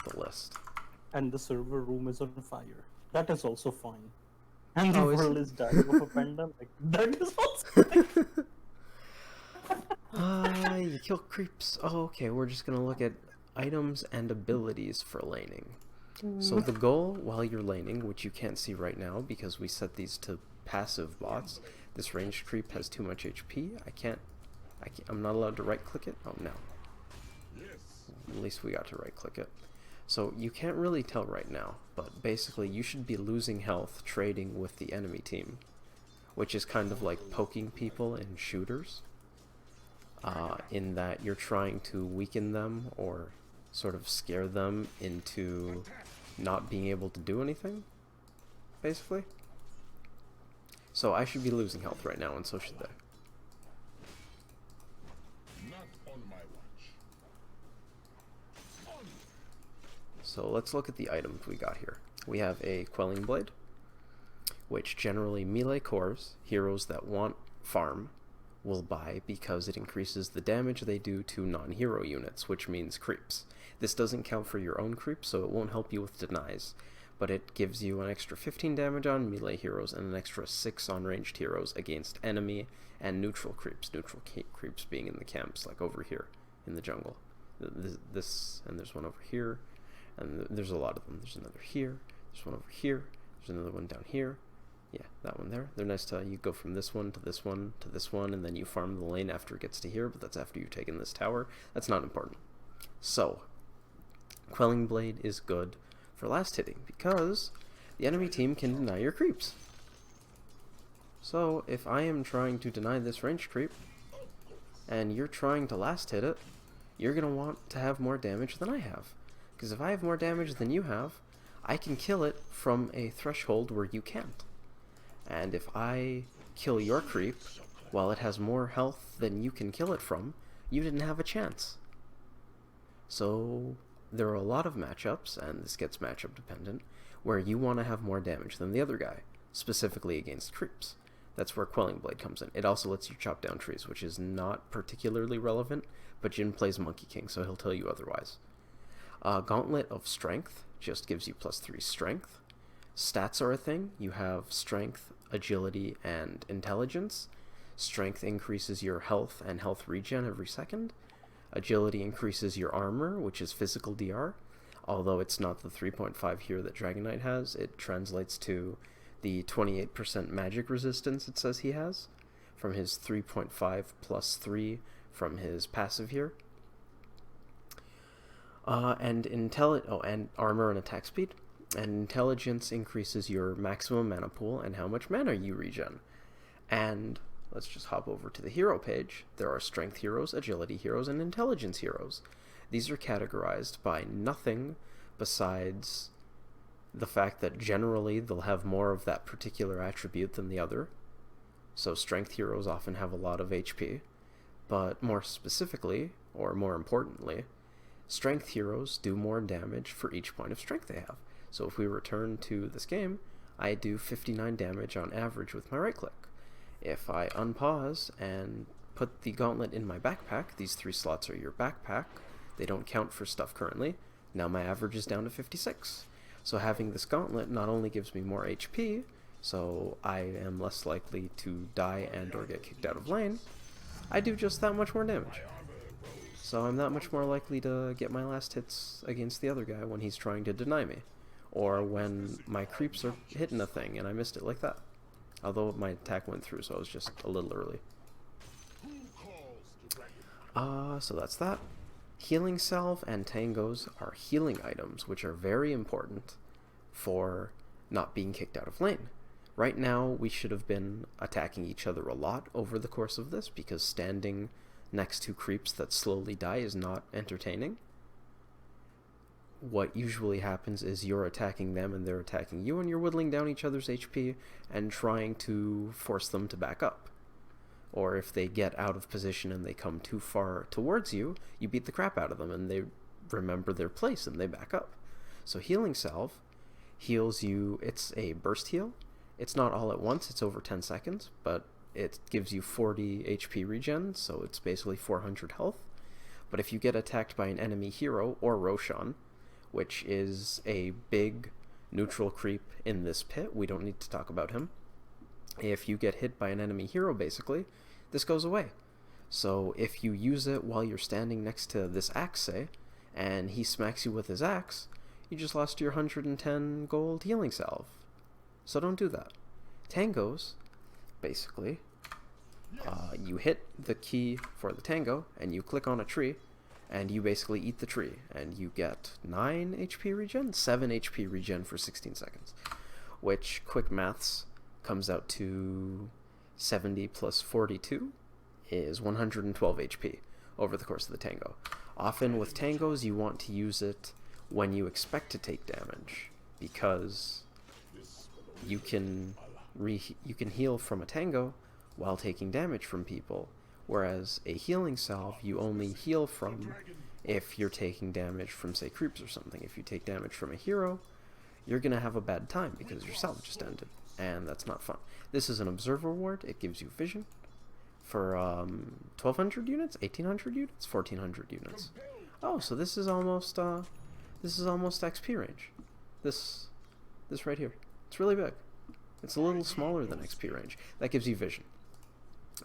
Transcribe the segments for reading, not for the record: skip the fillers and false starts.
the list. And the server room is on fire. That is also fine. And the Oh, is world it? is dying of a pandemic. That is also fine. You kill creeps. Oh, okay, we're just gonna look at items and abilities for laning. So the goal while you're laning, which you can't see right now because we set these to passive bots, this ranged creep has too much HP. I'm not allowed to right click it. Oh no. At least we got to right click it. So you can't really tell right now, but basically you should be losing health trading with the enemy team, which is kind of like poking people in shooters, in that you're trying to weaken them or sort of scare them into not being able to do anything, basically. So I should be losing health right now, and so should they. So let's look at the items we got here. We have a Quelling Blade, which generally melee cores, heroes that want farm, will buy because it increases the damage they do to non-hero units, which means creeps. This doesn't count for your own creeps, so it won't help you with denies, but it gives you an extra 15 damage on melee heroes and an extra 6 on ranged heroes against enemy and neutral creeps. Neutral creeps being in the camps, like over here in the jungle. This, and there's one over here, and there's a lot of them. There's another here, there's one over here, there's another one down here. Yeah, that one there. They're nice to, you go from this one to this one to this one, and then you farm the lane after it gets to here, but that's after you've taken this tower. That's not important. So, Quelling Blade is good for last hitting, because the enemy team can deny your creeps. So, if I am trying to deny this ranged creep, and you're trying to last hit it, you're going to want to have more damage than I have. Because if I have more damage than you have, I can kill it from a threshold where you can't. And if I kill your creep while it has more health than you can kill it from, you didn't have a chance. So there are a lot of matchups, and this gets matchup dependent, where you want to have more damage than the other guy, specifically against creeps. That's where Quelling Blade comes in. It also lets you chop down trees, which is not particularly relevant, but Jin plays Monkey King, so he'll tell you otherwise. Gauntlet of Strength just gives you +3 strength. Stats are a thing. You have strength, agility, and intelligence. Strength increases your health and health regen every second. Agility increases your armor, which is physical DR. Although it's not the 3.5 here that Dragon Knight has, it translates to the 28% magic resistance it says he has, from his 3.5 +3 from his passive here. And armor and attack speed. And intelligence increases your maximum mana pool and how much mana you regen. And let's just hop over to the hero page. There are strength heroes, agility heroes, and intelligence heroes. These are categorized by nothing besides the fact that generally they'll have more of that particular attribute than the other. So strength heroes often have a lot of HP. But more specifically, or more importantly, strength heroes do more damage for each point of strength they have. So if we return to this game, I do 59 damage on average with my right click. If I unpause and put the gauntlet in my backpack, these 3 slots are your backpack, they don't count for stuff currently, now my average is down to 56. So having this gauntlet not only gives me more HP, so I am less likely to die and or get kicked out of lane, I do just that much more damage. So I'm that much more likely to get my last hits against the other guy when he's trying to deny me, or when my creeps are hitting a thing and I missed it like that. Although my attack went through, so I was just a little early. So that's that. Healing Salve and Tangos are healing items, which are very important for not being kicked out of lane. Right now, we should have been attacking each other a lot over the course of this, because standing next to creeps that slowly die is not entertaining. What usually happens is you're attacking them and they're attacking you, and you're whittling down each other's HP and trying to force them to back up. Or if they get out of position and they come too far towards you, you beat the crap out of them and they remember their place and they back up. So Healing Salve heals you. It's a burst heal. It's not all at once, it's over 10 seconds, but it gives you 40 HP regen, so it's basically 400 health. But if you get attacked by an enemy hero or Roshan, which is a big neutral creep in this pit. We don't need to talk about him. If you get hit by an enemy hero, basically, this goes away. So if you use it while you're standing next to this axe, say, and he smacks you with his axe, you just lost your 110 gold healing salve. So don't do that. Tangos, basically, you hit the key for the tango, and you click on a tree, and you basically eat the tree, and you get 9 HP regen, 7 HP regen for 16 seconds, which, quick maths, comes out to 70 plus 42 is 112 HP over the course of the tango. Often with tangos, you want to use it when you expect to take damage, because you can heal from a tango while taking damage from people, whereas a healing salve you only heal from if you're taking damage from, say, creeps or something. If you take damage from a hero, you're gonna have a bad time because your salve just ended, and that's not fun. This is an observer ward. It gives you vision for 1,200 units, 1,800 units, 1,400 units. Oh, so this is almost XP range. This right here. It's really big. It's a little smaller than XP range. That gives you vision.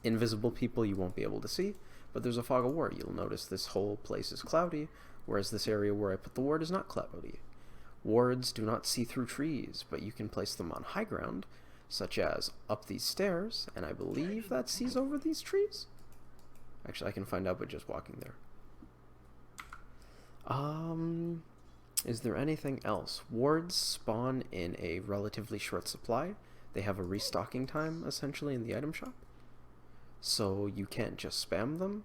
Invisible people you won't be able to see, but there's a fog of war. You'll notice this whole place is cloudy, whereas this area where I put the ward is not cloudy. Wards do not see through trees, but you can place them on high ground, such as up these stairs, and I believe that sees over these trees? Actually, I can find out by just walking there. Is there anything else? Wards spawn in a relatively short supply. They have a restocking time, essentially, in the item shop. So you can't just spam them.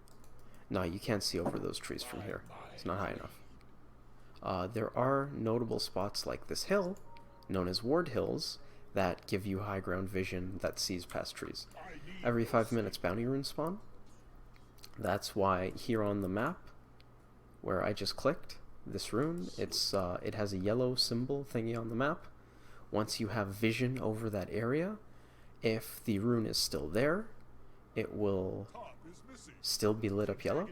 No, you can't see over those trees from here. It's not high enough. There are notable spots like this hill, known as Ward Hills, that give you high ground vision that sees past trees. Every 5 minutes bounty runes spawn. That's why here on the map, where I just clicked, this rune, it has a yellow symbol thingy on the map. Once you have vision over that area, if the rune is still there, it will still be lit up yellow.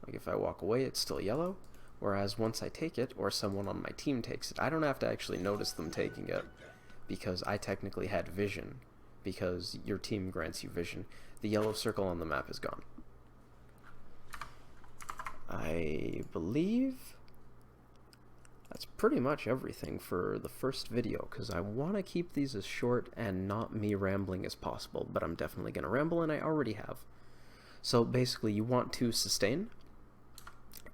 Like if I walk away, it's still yellow. Whereas once I take it, or someone on my team takes it, I don't have to actually notice them taking it, because I technically had vision, because your team grants you vision. The yellow circle on the map is gone. I believe that's pretty much everything for the first video, because I want to keep these as short and not me rambling as possible, but I'm definitely going to ramble, and I already have. So basically you want to sustain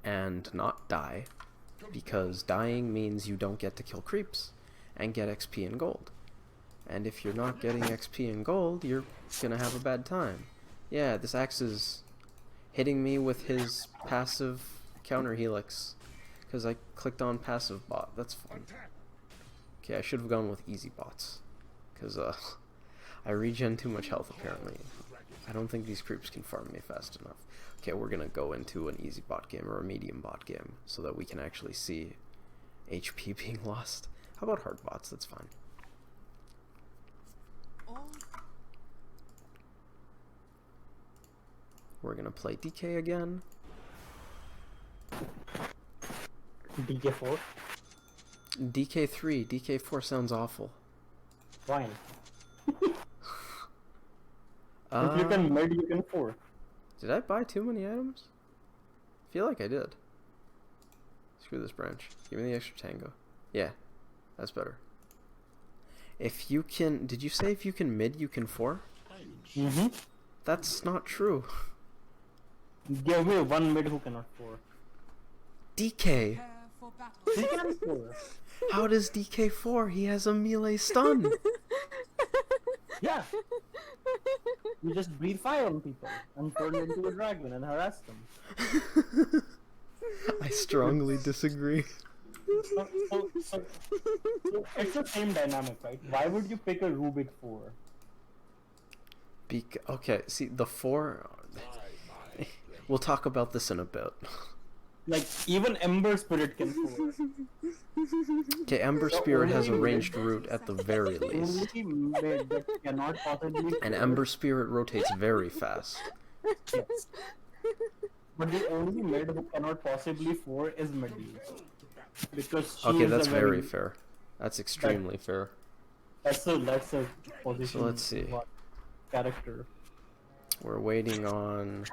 and not die, because dying means you don't get to kill creeps and get XP and gold. And if you're not getting XP and gold, you're gonna have a bad time. Yeah, this axe is hitting me with his passive counter helix, because I clicked on passive bot. That's fun. Okay, I should have gone with easy bots, because I regen too much health apparently. I don't think these creeps can farm me fast enough. Okay, we're gonna go into an easy bot game or a medium bot game so that we can actually see HP being lost. How about hard bots? That's fine. We're gonna play DK again. DK4? DK3. DK4 sounds awful. Fine. If you can mid, you can 4. Did I buy too many items? I feel like I did. Screw this branch. Give me the extra tango. Yeah, that's better. If you can... Did you say if you can mid, you can 4? Mm-hmm. That's not true. Give me one mid who cannot 4. DK! He can 4. How does DK 4? He has a melee stun! Yeah. You just breathe fire on people and turn into a dragon and harass them. I strongly disagree. So it's the same dynamic, right? Why would you pick a Rubik 4? Okay, see, the 4... We'll talk about this in a bit. Like, even Ember Spirit can 4. Okay, Ember Spirit has a ranged root at the very least. Only mid that cannot possibly... And Ember Spirit rotates very fast. Yes. But the only mid who cannot possibly 4 is Medivh. Because she Okay, is that's a very fair. That's that, extremely fair. that's a So position let's see. character. We're waiting on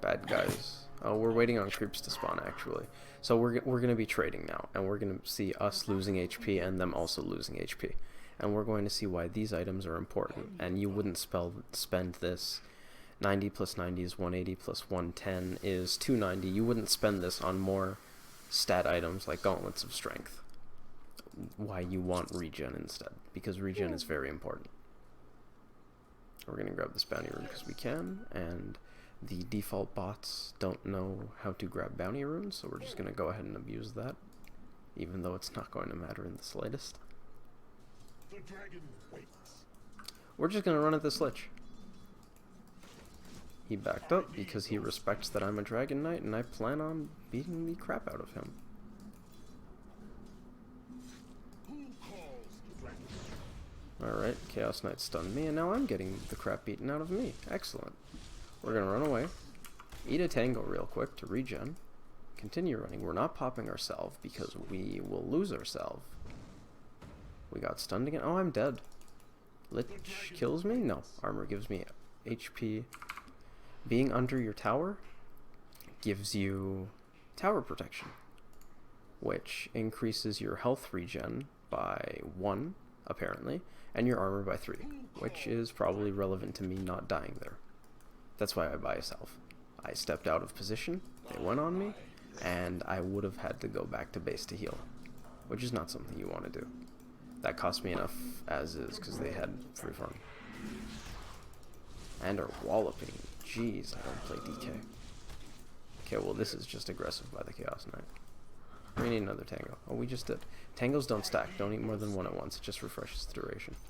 bad guys. Oh, we're waiting on creeps to spawn, actually. So we're gonna be trading now, and we're gonna see us losing HP and them also losing HP. And we're going to see why these items are important. And you wouldn't spend this 90 plus 90 is 180 plus 110 is 290. You wouldn't spend this on more stat items like Gauntlets of Strength. Why you want regen instead, because regen is very important. We're gonna grab this bounty rune because we can, and the default bots don't know how to grab bounty runes, so we're just gonna go ahead and abuse that, even though it's not going to matter in the slightest. We're just gonna run at this Lich. He backed up because he respects that I'm a Dragon Knight, and I plan on beating the crap out of him. Alright, Chaos Knight stunned me, and now I'm getting the crap beaten out of me. Excellent. We're gonna run away, eat a tango real quick to regen, continue running. We're not popping ourselves because we will lose ourselves. We got stunned again. Oh, I'm dead. Lich kills me? No. Armor gives me HP. Being under your tower gives you tower protection, which increases your health regen by 1, apparently, and your armor by 3, which is probably relevant to me not dying there. That's why I buy a salve. I stepped out of position, they went on me, and I would have had to go back to base to heal, which is not something you want to do. That cost me enough as is, because they had free farm. And are walloping. Jeez, I don't play DK. Okay, well this is just aggressive by the Chaos Knight. We need another tango. Oh, we just did. Tangos don't stack. Don't eat more than one at once. It just refreshes the duration.